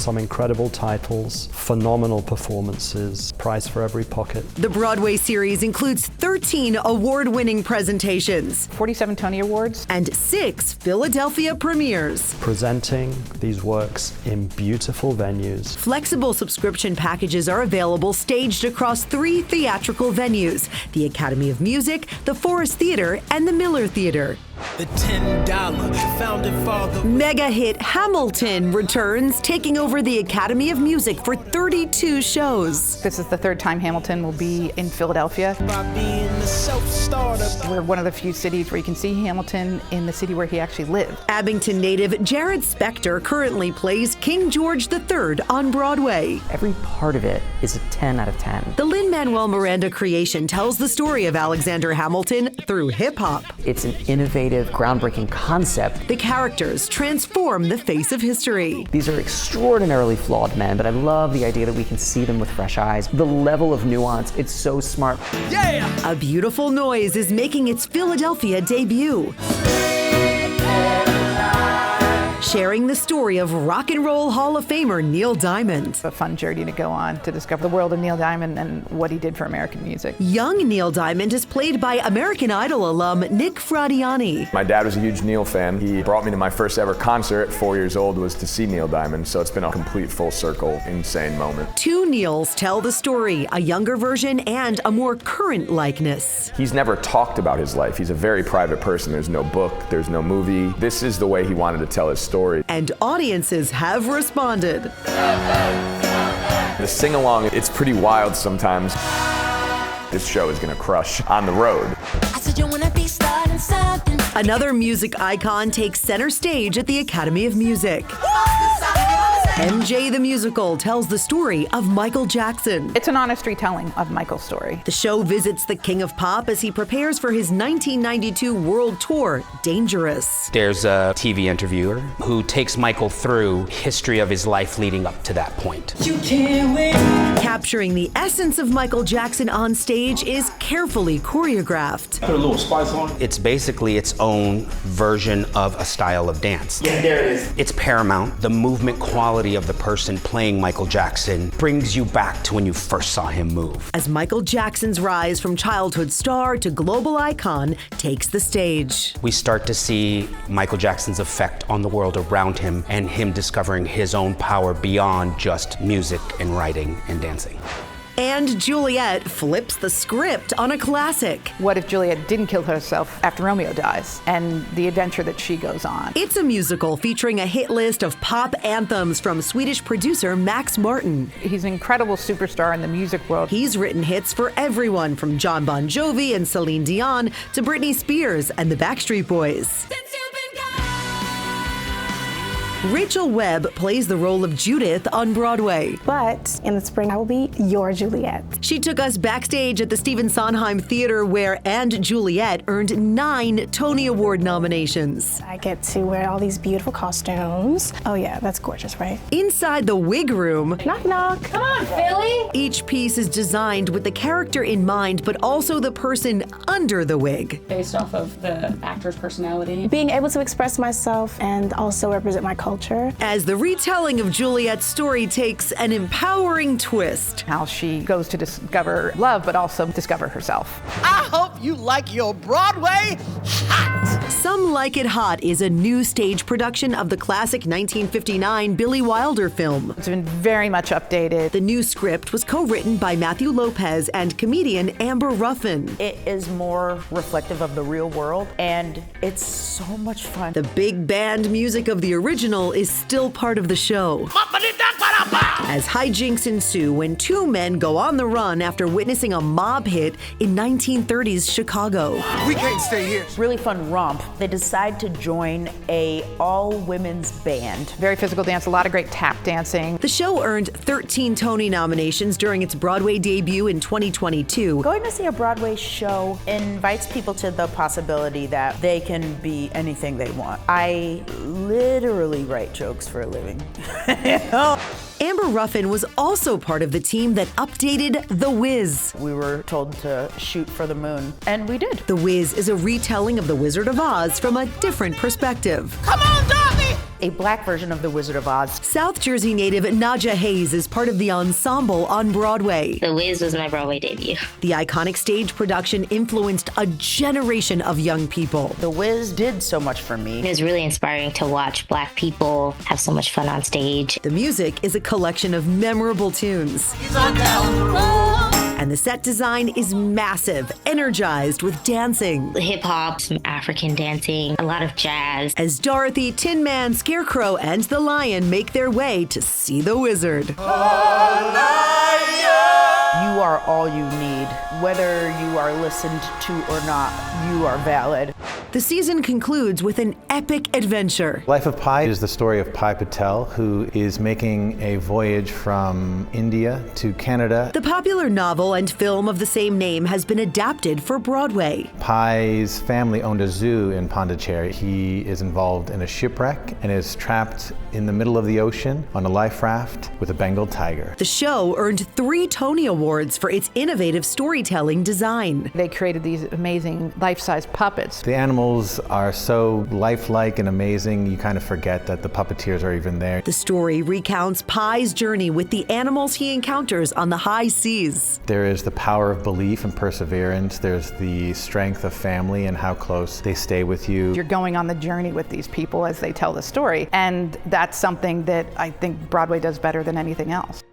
some incredible titles, phenomenal performances, price for every pocket. The Broadway series includes 13 award-winning presentations, 47 Tony Awards, and 6 Philadelphia premieres. Presenting these works in beautiful venues. Flexible subscription packages are available staged across 3 theatrical venues: the Academy of Music, the Forest Theater, and the Miller Theater. The $10 founding father. Mega hit Hamilton returns, taking over the Academy of Music for 32 shows. This is the 3rd time Hamilton will be in Philadelphia. By being the self-starter. We're one of the few cities where you can see Hamilton in the city where he actually lived. Abington native Jared Spector currently plays King George III on Broadway. Every part of it is a 10 out of 10. The Lin-Manuel Miranda creation tells the story of Alexander Hamilton through hip-hop. It's an innovative, groundbreaking concept. The characters transform the face of history. These are extraordinarily flawed men, but I love the idea that we can see them with fresh eyes. The level of nuance, it's so smart. Yeah! A Beautiful Noise is making its Philadelphia debut, sharing the story of Rock and Roll Hall of Famer Neil Diamond. A fun journey to go on to discover the world of Neil Diamond and what he did for American music. Young Neil Diamond is played by American Idol alum Nick Fradiani. My dad was a huge Neil fan. He brought me to my first ever concert at 4 years old, was to see Neil Diamond, so it's been a complete full circle, insane moment. 2 Neils tell the story, a younger version and a more current likeness. He's never talked about his life. He's a very private person. There's no book, there's no movie. This is the way he wanted to tell his story. And audiences have responded. The sing-along, it's pretty wild sometimes. This show is gonna crush on the road. I said you wanna be starting something. Another music icon takes center stage at the Academy of Music. MJ the Musical tells the story of Michael Jackson. It's an honest retelling of Michael's story. The show visits the King of Pop as he prepares for his 1992 world tour, Dangerous. There's a TV interviewer who takes Michael through history of his life leading up to that point. You can't win. Capturing the essence of Michael Jackson on stage is carefully choreographed. Put a little spice on it. It's basically its own version of a style of dance. Yeah, there it is. It's paramount. The movement quality of the person playing Michael Jackson brings you back to when you first saw him move. As Michael Jackson's rise from childhood star to global icon takes the stage. We start to see Michael Jackson's effect on the world around him and him discovering his own power beyond just music and writing and dancing. And Juliet flips the script on a classic. What if Juliet didn't kill herself after Romeo dies, and the adventure that she goes on? It's a musical featuring a hit list of pop anthems from Swedish producer Max Martin. He's an incredible superstar in the music world. He's written hits for everyone from John Bon Jovi and Celine Dion to Britney Spears and the Backstreet Boys. Rachel Webb plays the role of Judith on Broadway. But in the spring, I will be your Juliet. She took us backstage at the Stephen Sondheim Theater where And Juliet earned 9 Tony Award nominations. I get to wear all these beautiful costumes. Oh yeah, that's gorgeous, right? Inside the wig room, Knock, knock. Come on, Philly. each piece is designed with the character in mind, but also the person under the wig. Based off of the actor's personality. Being able to express myself and also represent my culture. As the retelling of Juliet's story takes an empowering twist. How she goes to discover love, but also discover herself. I hope you like your Broadway hot. Some Like It Hot is a new stage production of the classic 1959 Billy Wilder film. It's been very much updated. The new script was co-written by Matthew Lopez and comedian Amber Ruffin. It is more reflective of the real world, and it's so much fun. The big band music of the original is still part of the show. As hijinks ensue when 2 men go on the run after witnessing a mob hit in 1930s Chicago. We can't stay here. Really fun romp. They decide to join a all-women's band. Very physical dance, a lot of great tap dancing. The show earned 13 Tony nominations during its Broadway debut in 2022. Going to see a Broadway show invites people to the possibility that they can be anything they want. I literally write jokes for a living. You know? Amber Ruffin was also part of the team that updated The Wiz. We were told to shoot for the moon, and we did. The Wiz is a retelling of The Wizard of Oz from a different perspective. Come on, Dorothy. a black version of The Wizard of Oz. South Jersey native Nadja Hayes is part of the ensemble on Broadway. The Wiz was my Broadway debut. The iconic stage production influenced a generation of young people. The Wiz did so much for me. It was really inspiring to watch Black people have so much fun on stage. The music is a collection of memorable tunes. And the set design is massive, energized with dancing. Hip hop, some African dancing, a lot of jazz. As Dorothy, Tin Man, Scarecrow, and the Lion make their way to see the wizard. You are all you need. Whether you are listened to or not, you are valid. The season concludes with an epic adventure. Life of Pi is the story of Pi Patel, who is making a voyage from India to Canada. The popular novel and film of the same name has been adapted for Broadway. Pi's family owned a zoo in Pondicherry. He is involved in a shipwreck and is trapped in the middle of the ocean on a life raft with a Bengal tiger. The show earned 3 Tony Awards for its innovative storytelling design. They created these amazing life-size puppets. The animals are so lifelike and amazing, you kind of forget that the puppeteers are even there. The story recounts Pi's journey with the animals he encounters on the high seas. There is the power of belief and perseverance. There's the strength of family and how close they stay with you. You're going on the journey with these people as they tell the story, and that's something that I think Broadway does better than anything else.